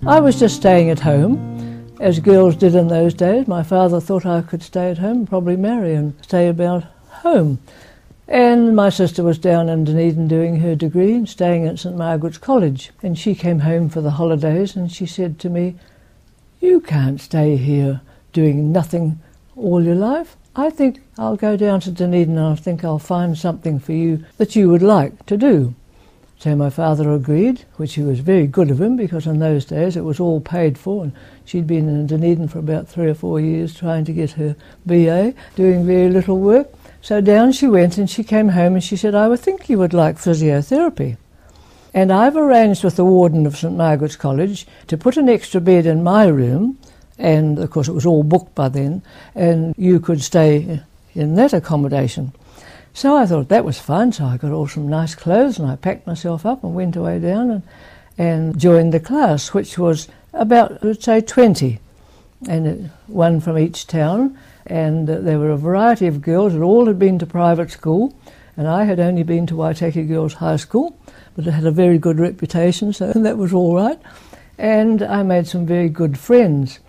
I was just staying at home, as girls did in those days. My father thought I could stay at home, probably marry and stay about home. And my sister was down in Dunedin doing her degree and staying at St Margaret's College. And she came home for the holidays and she said to me, "You can't stay here doing nothing all your life. I think I'll go down to Dunedin and I think I'll find something for you that you would like to do." So my father agreed, which was very good of him because in those days it was all paid for, and she'd been in Dunedin for about 3 or 4 years trying to get her BA, doing very little work. So down she went and she came home and she said, "I would think you would like physiotherapy. And I've arranged with the warden of St Margaret's College to put an extra bed in my room, and of course it was all booked by then, and you could stay in that accommodation." So I thought that was fine, so I got all some nice clothes and I packed myself up and went away down and joined the class, which was about, let's say, 20, and one from each town. And there were a variety of girls that all had been to private school, and I had only been to Waitaki Girls High School, but it had a very good reputation, so that was all right. And I made some very good friends.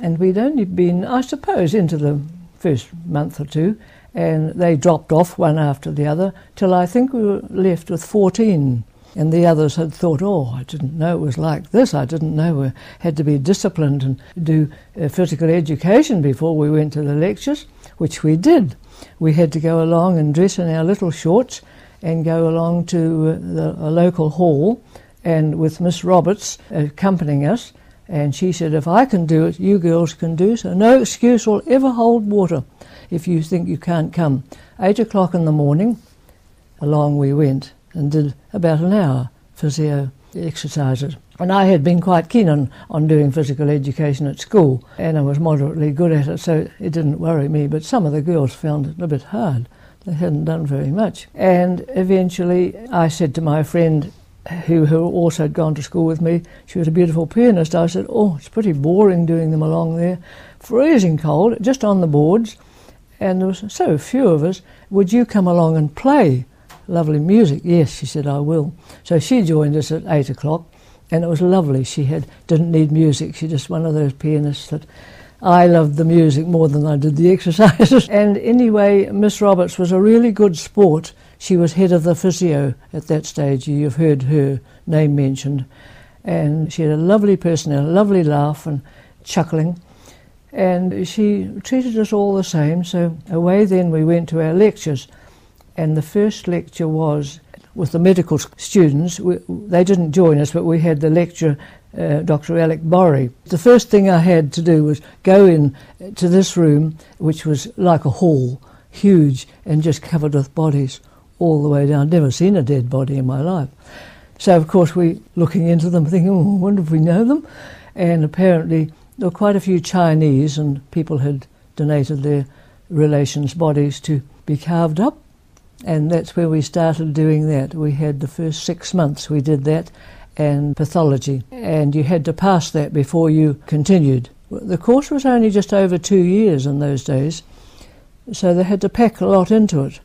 And we'd only been, I suppose, into the first month or two, and they dropped off one after the other, till I think we were left with 14. And the others had thought, "Oh, I didn't know it was like this. I didn't know we had to be disciplined and do physical education before we went to the lectures," which we did. We had to go along and dress in our little shorts and go along to a local hall, and with Miss Roberts accompanying us, and she said, "If I can do it, you girls can do, so no excuse will ever hold water if you think you can't come." 8 o'clock in the morning, along we went and did about an hour physio exercises. And I had been quite keen on doing physical education at school, and I was moderately good at it, so it didn't worry me. But some of the girls found it a bit hard. They hadn't done very much. And eventually I said to my friend, who also had gone to school with me, she was a beautiful pianist, I said, "Oh, it's pretty boring doing them along there. Freezing cold, just on the boards, and there was so few of us. Would you come along and play lovely music?" "Yes," she said, "I will." So she joined us at 8 o'clock, and it was lovely. She didn't need music. She's just one of those pianists that I loved the music more than I did the exercises. And anyway, Miss Roberts was a really good sport. She was head of the physio at that stage. You've heard her name mentioned. And she had a lovely personality, a lovely laugh and chuckling. And she treated us all the same. So away then we went to our lectures. And the first lecture was with the medical students. They didn't join us, but we had the lecturer, Dr. Alec Borry. The first thing I had to do was go in to this room, which was like a hall, huge, and just covered with bodies all the way down. I'd never seen a dead body in my life. So, of course, we looking into them, thinking, "Oh, I wonder if we know them." And apparently there were quite a few Chinese, and people had donated their relations' bodies to be carved up. And that's where we started doing that. We had the first 6 months we did that, and pathology. And you had to pass that before you continued. The course was only just over 2 years in those days, so they had to pack a lot into it.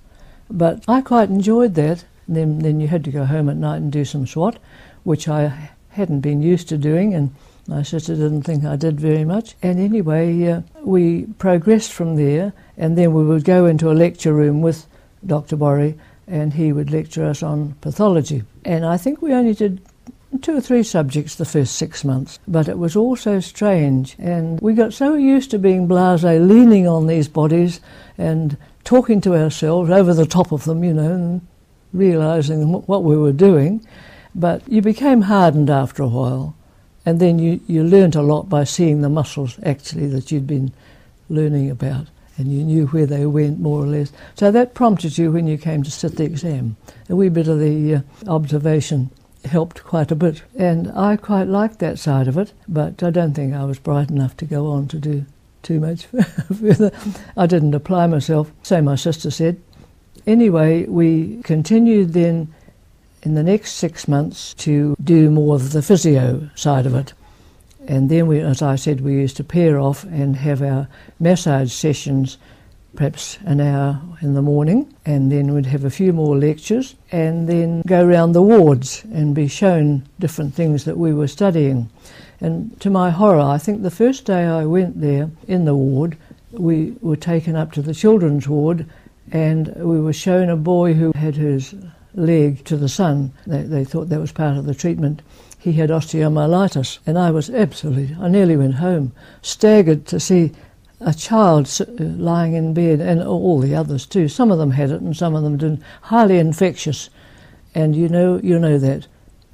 But I quite enjoyed that. Then you had to go home at night and do some SWAT, which I hadn't been used to doing, and my sister didn't think I did very much. And anyway, we progressed from there, and then we would go into a lecture room with Dr. Borry, and he would lecture us on pathology. And I think we only did 2 or 3 subjects the first 6 months, but it was all so strange, and we got so used to being blasé, leaning on these bodies and talking to ourselves over the top of them, and realising what we were doing. But you became hardened after a while, and then you learnt a lot by seeing the muscles actually that you'd been learning about, and you knew where they went more or less. So that prompted you when you came to sit the exam. A wee bit of the observation helped quite a bit, and I quite liked that side of it, but I don't think I was bright enough to go on to do too much further. I didn't apply myself, so my sister said. Anyway, we continued then in the next 6 months to do more of the physio side of it. And then, as I said, we used to pair off and have our massage sessions perhaps an hour in the morning, and then we'd have a few more lectures and then go around the wards and be shown different things that we were studying. And to my horror, I think the first day I went there in the ward, we were taken up to the children's ward and we were shown a boy who had his leg to the sun. They thought that was part of the treatment. He had osteomyelitis, and I nearly went home, staggered to see a child lying in bed, and all the others too. Some of them had it and some of them didn't. Highly infectious, and you know that.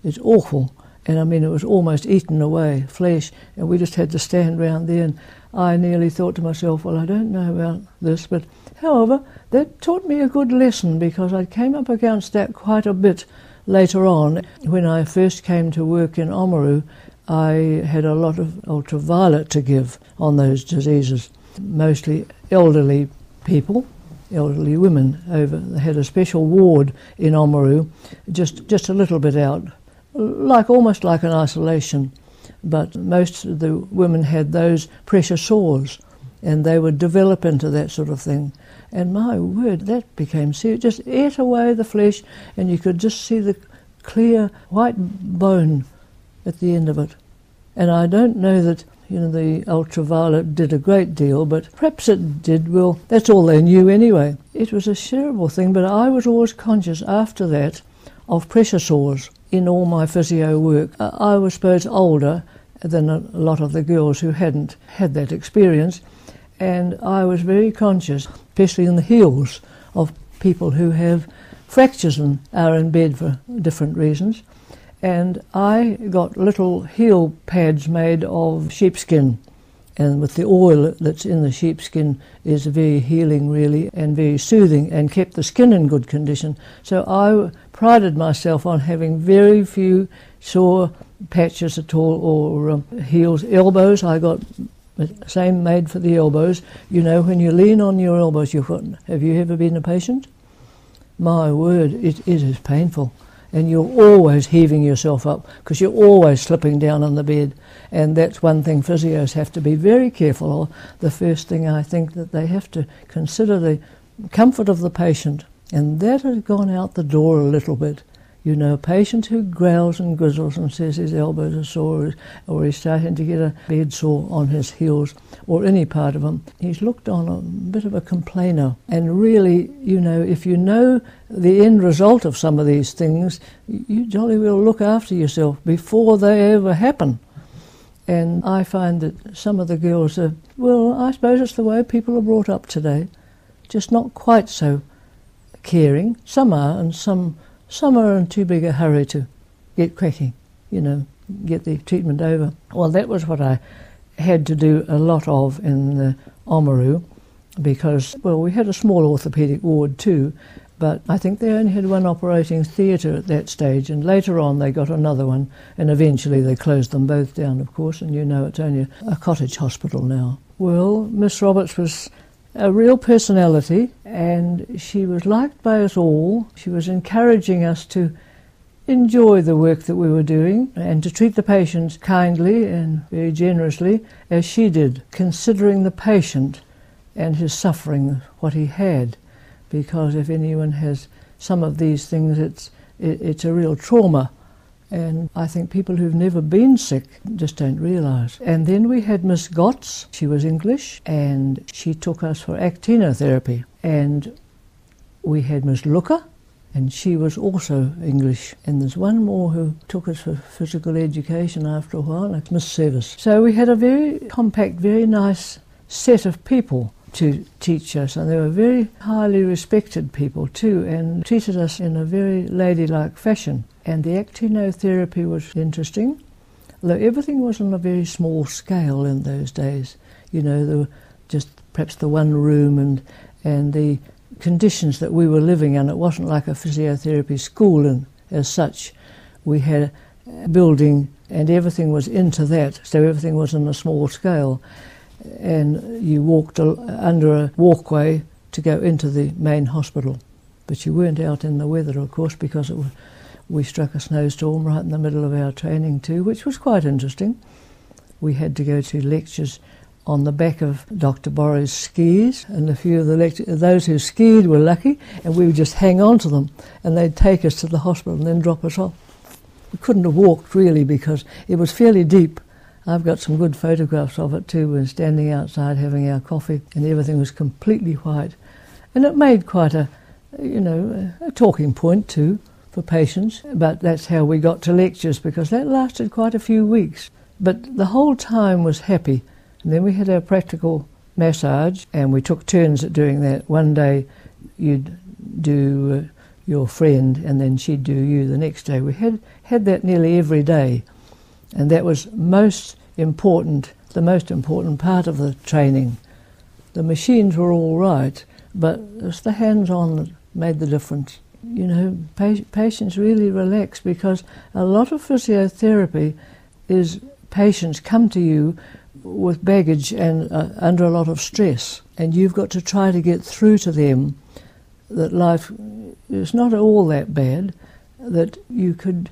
It's awful. And I mean, it was almost eaten away, flesh, and we just had to stand round there, and I nearly thought to myself, well, I don't know about this, but however, that taught me a good lesson, because I came up against that quite a bit later on. When I first came to work in Oamaru, I had a lot of ultraviolet to give on those diseases, mostly elderly people, elderly women. They had a special ward in Oamaru, just a little bit out, almost like an isolation, but most of the women had those pressure sores, and they would develop into that sort of thing. And my word, that became serious. Just ate away the flesh, and you could just see the clear white bone at the end of it. And I don't know that the ultraviolet did a great deal, but perhaps it did. Well, that's all they knew anyway. It was a terrible thing, but I was always conscious after that of pressure sores in all my physio work. I was, suppose, older than a lot of the girls who hadn't had that experience, and I was very conscious, especially in the heels, of people who have fractures and are in bed for different reasons. And I got little heel pads made of sheepskin, and with the oil that's in the sheepskin is very healing really and very soothing, and kept the skin in good condition. So I prided myself on having very few sore patches at all, or heels. Elbows, I got the same made for the elbows. When you lean on your elbows, have you ever been a patient? My word, it is painful. And you're always heaving yourself up because you're always slipping down on the bed. And that's one thing physios have to be very careful of. The first thing I think that they have to consider the comfort of the patient. And that has gone out the door a little bit. A patient who growls and grizzles and says his elbows are sore, or he's starting to get a bed sore on his heels, or any part of him, he's looked on a bit of a complainer. And really, if you know the end result of some of these things, you jolly well look after yourself before they ever happen. And I find that some of the girls are, well, I suppose it's the way people are brought up today, just not quite so caring. Some are, and some are in too big a hurry to get cracking, get the treatment over. Well, that was what I had to do a lot of in the Oamaru, because, well, we had a small orthopaedic ward too, but I think they only had one operating theatre at that stage, and later on they got another one, and eventually they closed them both down, of course, and it's only a cottage hospital now. Well, Miss Roberts was a real personality, and she was liked by us all. She was encouraging us to enjoy the work that we were doing and to treat the patients kindly and very generously, as she did, considering the patient and his suffering, what he had. Because if anyone has some of these things, it's a real trauma. And I think people who've never been sick just don't realise. And then we had Miss Gotts. She was English, and she took us for actinotherapy. And we had Miss Looker, and she was also English. And there's one more who took us for physical education after a while, like Miss Service. So we had a very compact, very nice set of people to teach us, and they were very highly respected people too, and treated us in a very ladylike fashion. And the actinotherapy was interesting, although everything was on a very small scale in those days. There were just perhaps the one room and the conditions that we were living in. It wasn't like a physiotherapy school and as such. We had a building and everything was into that, so everything was on a small scale. And you walked under a walkway to go into the main hospital. But you weren't out in the weather, of course, because we struck a snowstorm right in the middle of our training too, which was quite interesting. We had to go to lectures on the back of Dr. Borrow's skis, and a few of those who skied were lucky, and we would just hang on to them, and they'd take us to the hospital and then drop us off. We couldn't have walked really because it was fairly deep. I've got some good photographs of it too. We're standing outside having our coffee and everything was completely white. And it made quite a talking point too for patients. But that's how we got to lectures, because that lasted quite a few weeks. But the whole time was happy. And then we had our practical massage and we took turns at doing that. One day you'd do your friend and then she'd do you the next day. We had that nearly every day. And that was the most important part of the training. The machines were all right, but it was the hands-on that made the difference. You know, patients really relax, because a lot of physiotherapy is patients come to you with baggage and under a lot of stress, and you've got to try to get through to them that life is not all that bad, that you could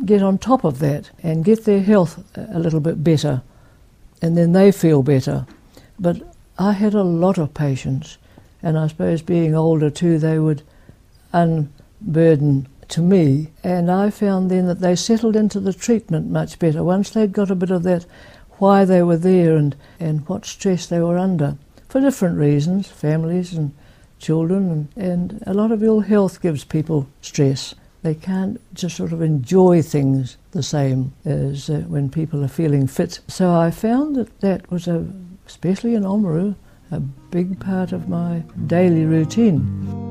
get on top of that and get their health a little bit better, and then they feel better. But I had a lot of patients, and I suppose being older too, they would unburden to me, and I found then that they settled into the treatment much better once they'd got a bit of that why they were there and what stress they were under for different reasons, families and children, and a lot of ill health gives people stress. They can't just sort of enjoy things the same as when people are feeling fit. So I found that was, especially in Oamaru, a big part of my daily routine.